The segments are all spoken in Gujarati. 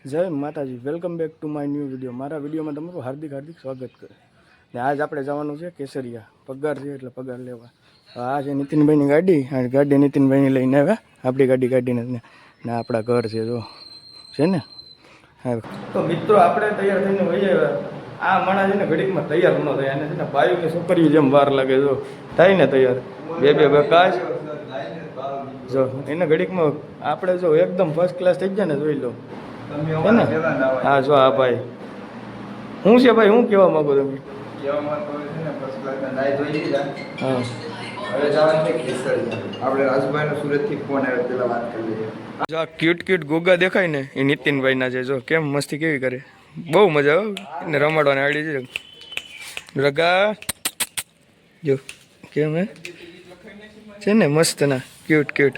જય માતાજી, welcome back to my new video. મારા વિડીયોમાં તમારું હાર્દિક સ્વાગત કરે. ને આજ આપણે જવાનું છે કેસરિયા. પગાર છે એટલે પગાર લેવા. આ છે નીતિનભાઈની ગાડી, આ ગાડી નીતિનભાઈને લઈને આવ્યા. આપણી ગાડી કાઢીને ને આપણા ઘર છે જો છે ને. હા તો મિત્રો આપણે તૈયાર થઈને વહી આવ્યા. આ માણસ છે ને ઘડીકમાં તૈયાર ન થાય, અને છે ને બાયુની છોકરીઓ જેમ વાર લાગે જો થાય ને તૈયાર બે કાચ જો એને ઘડીકમાં આપણે જો એકદમ ફર્સ્ટ ક્લાસ થઈ જાય ને જોઈ લો. હા જો હા ભાઈ, શું છે ભાઈ, શું કહેવા માંગો તમે? હા ક્યુટ ગોગા દેખાય ને એ નીતિનભાઈ ના છે. જો કેમ મસ્તી કેવી કરે, બહુ મજા આવે ને રમાડવાની આડી છે. રગા જો કેમ હે છે ને મસ્ત ના ક્યુટ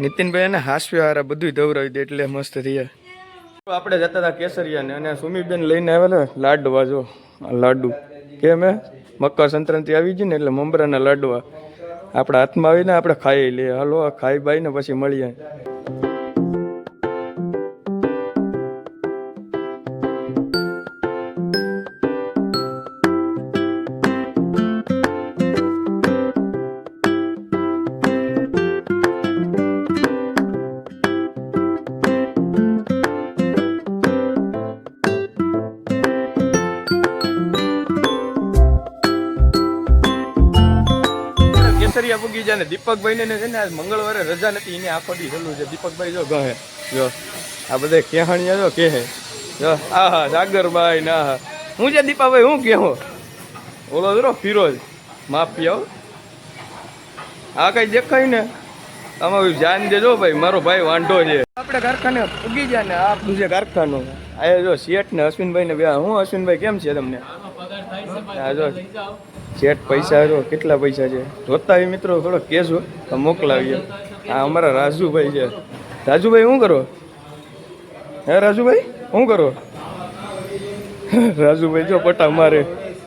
નીતિનભાઈ એને હાસ્ય હારા બધું દવરાવી દે એટલે મસ્ત થયા. આપણે જતા હતા કેસરિયા ને, અને સુમીબેન લઈને આવેલા લાડવા. જો લાડુ કેમ હે મકર સંક્રાંતિ આવી ગઈ ને એટલે મમરાના લાડવા આપણા હાથમાં આવીને આપણે ખાઈ લઈએ. હાલો ખાઈ બાઈ ને પછી મળીએ. કેસરિયા પૂગી જાય ને દીપકભાઈ ને છે ને આજ મંગળવારે રજા નથી, એને આખો દી ચાલુ છે. દીપકભાઈ જો કહે જો આ બધા કેહાણીયા જો કહે જો આ હા સાગરભાઈ ના હા હું છે દીપાભાઈ હું કેહો ઓલો જરો ફિરોજ માફિયા આ કઈ દેખાય ને આમાં ધ્યાન દેજો ભાઈ, મારો ભાઈ વાંઢો છે. આપણે કારખાને પૂગી જાય ને આપણું છે કારખાનું. આ જો શેઠ ને અશ્વિનભાઈ ને બે. હું અશ્વિનભાઈ કેમ છે તમને? હા જો શેઠ પૈસા જો કેટલા પૈસા છે જોતા હોય મિત્રો થોડો કેસો તો મોકલાવીએ. આ અમારા રાજુભાઈ છે. રાજુભાઈ શું કરો? હે રાજુભાઈ શું કરો? રાજુભાઈ જો પટા મારે.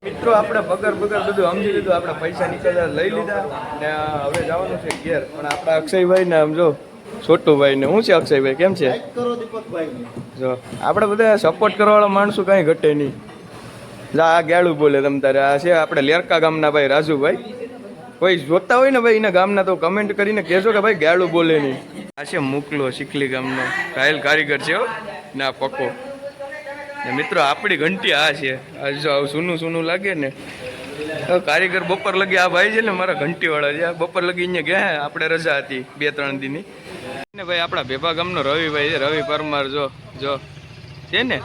મિત્રો આપણે પગાર બધું સમજી લીધું, આપણે પૈસા નીકળ્યા લઈ લીધા ને હવે જવાનું છે ઘેર. પણ આપણા અક્ષયભાઈ ને આમ જો છોટુભાઈ ને શું છે અક્ષયભાઈ કેમ છે? જો આપણે બધા સપોર્ટ કરવાવાળા માણસો કાંઈ ઘટે નહીં. આ ગાળું બોલે તમ તારે. આ છે આપણે લેરકા ગામના ભાઈ રાજુભાઈ. કોઈ જોતા હોય ને ભાઈ એના ગામના તો કમેન્ટ કરીને કહેજો કે ભાઈ ગાળું બોલે નહીં. આ છે મોકલો શીખલી ગામનો ઘાયલ કારીગર છે ના પક્કો. ને મિત્રો આપણી ઘંટી આ છે. આ જો આવું સૂનું લાગે ને કારીગર બપોર લગી. આ ભાઈ છે ને મારા ઘંટીવાળા છે. બપોર લગી અહીંયા ગયા, આપણે રજા હતી 2-3 દીની ને ભાઈ. આપણા ભેભા ગામનો રવિભાઈ છે, રવિ પરમાર જો છે ને.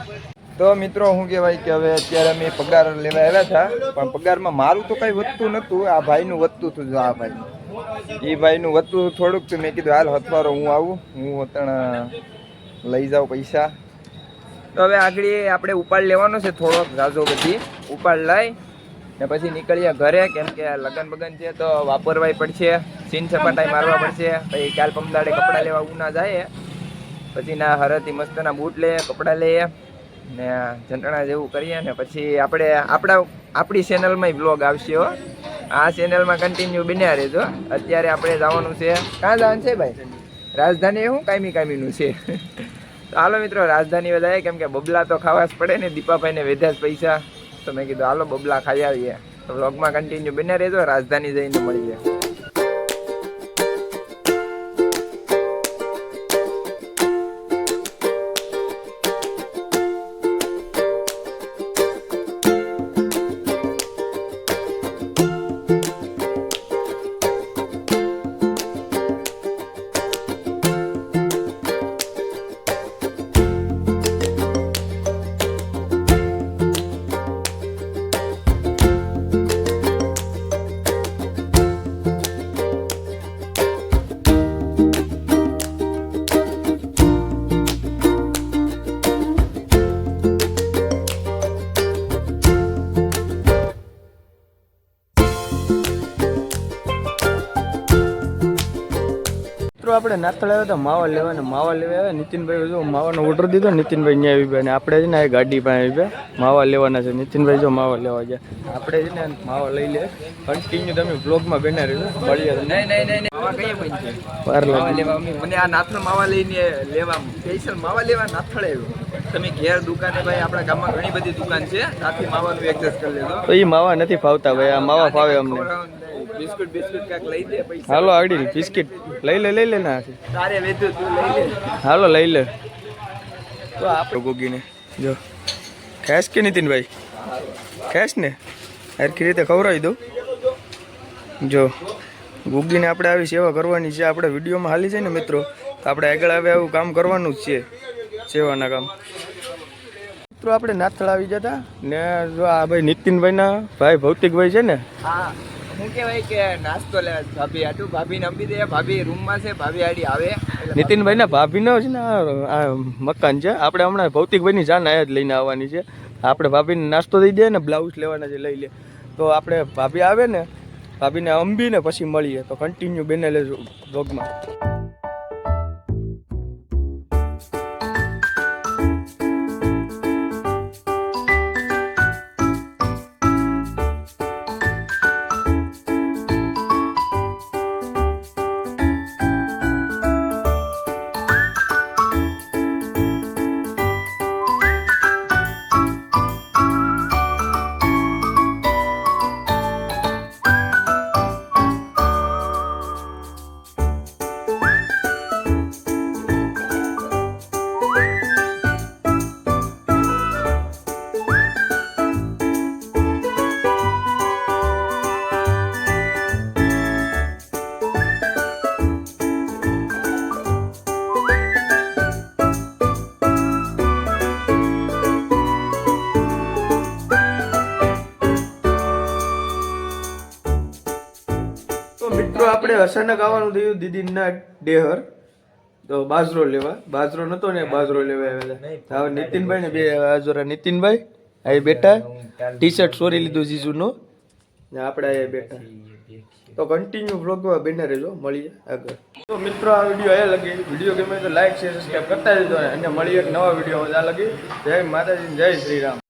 તો મિત્રો શું કહેવાય કે હવે અત્યારે અમે પગાર લેવા આવ્યા હતા, પણ પગારમાં મારું તો કંઈ વધતું નહોતું, આ ભાઈનું વધતું હતું. જો આ ભાઈ એ ભાઈનું વધતું થોડુંક તો મેં કીધું હાલ હથવારો હું આવું, હું અત્યારે લઈ જાઉં પૈસા. તો હવે આગળ આપણે ઉપાડ લેવાનો છે થોડોક ઝાઝો બધી ઉપાડ લઈ ને પછી નીકળીએ ઘરે, કેમ કે લગન બગન છે તો વાપરવાય પડશે, સીન સપાટાઈ મારવા પડશે. પછી કાલ પમદાડે કપડાં લેવા ઉના જાય, પછી ના હરતી મસ્તના બૂટ લઈએ, કપડાં લઈએ ને જંટણા જેવું કરીએ ને પછી આપણે આપણી ચેનલમાં બ્લોગ આવશે હો. આ ચેનલમાં કન્ટિન્યુ બન્યા રહેજો. અત્યારે આપણે જવાનું છે, ક્યાં જવાનું છે ભાઈ? રાજધાની. શું કાયમીનું છે? તો હાલો મિત્રો રાજધાની વધારે, કેમ કે બબલા તો ખાવા જ પડે ને. દીપાભાઈને વેધ્યા જ પૈસા, તો મેં કીધું હાલો બબલા ખાઈ આવીએ. તો બ્લોગમાં કન્ટિન્યુ બન્યા રહેજો, રાજધાની જઈને મળીએ. આપણે નાસ્તા આવ્યા હતા માવા લેવા ને માવા લેવા આવ્યા નીતિનભાઈ જો માવાનો ઓર્ડર દીધો નીતિનભાઈ અહીંયા આવી ગયા અને આપણે છે ને આ ગાડી પાસે આવી ગયા માવા લેવાના છે નીતિનભાઈ જો માવા લેવા ગયા આપણે છે ને માવા લઈ લે કન્ટિન્યુ તમે બ્લોગમાં બેના રહેજો મળીએ નહીં માવા કઈ બની વાર માવા લાગે લેવા મને આ નાથળ માવા લઈને લેવા સ્પેશિયલ માવા લેવા નાથળ આવ્યો તમે ઘેર દુકાને ભાઈ આપણા ગામમાં ઘણી બધી દુકાન છે ત્યાંથી માવાનું એડજસ્ટ કરી લેજો તો એ માવા નથી ફાવતા ભાઈ આ માવા ફાવે અમને બિસ્કુટ કાંઈક લઈ દે પૈસા હાલો આગળ બિસ્કિટ લઈ લે ના તારે વેચું તું લઈ લે હાલો લઈ લે તો આપણે ગોગીને જો ખેસ કે નીતિનભાઈ ખેસ ને હરખી રીતે ખવડાવી દઉં જો ગુગીને આપણે આવી સેવા કરવાની છે આપણે વિડીયોમાં હાલી જાય ને મિત્રો તો આપણે આગળ આવે આવું કામ કરવાનું જ છે સેવાના કામ મિત્રો આપણે નાથળ આવી જતા ને જો આ ભાઈ નીતિનભાઈના ભાઈ ભૌતિકભાઈ છે ને હા શું કહેવાય કે નાસ્તો લે ભાભી આટું ભાભીને આપી દે ભાભી રૂમમાં છે ભાભી આડી આવે નીતિનભાઈના ભાભીનો છે ને આ મકાન છે આપણે હમણાં ભૌતિકભાઈની જાન આયા જ લઈને આવવાની છે આપણે ભાભીને નાસ્તો દઈ દે ને બ્લાઉઝ લેવાના છે લઈ લે તો આપણે ભાભી આવે ને ભાભીને અંબીને પછી મળીએ તો કન્ટિન્યુ બેને લેજો બ્લોગમાં મિત્રો આપણે અચાનક આવવાનું થયું દીદીના ડેહર તો બાજરો લેવા બાજરો નતો ને બાજરો લેવા આવેલા હવે નીતિનભાઈ ને બે આજોરા નીતિનભાઈ આ બેટા ટી શર્ટ સોરી લીધું જીજુનું ને આપણે આ બેટા તો કન્ટિન્યુ બ્લોગમાં બેને રહેજો મળીએ આગળ તો મિત્રો આ વિડીયો અહીંયા લગી વિડીયો ગમે તો લાઈક શેર સબસ્ક્રાઈબ કરતા જજો અને મળીએ એક નવા વિડીયો આ લગી જય માતાજી જય શ્રી રામ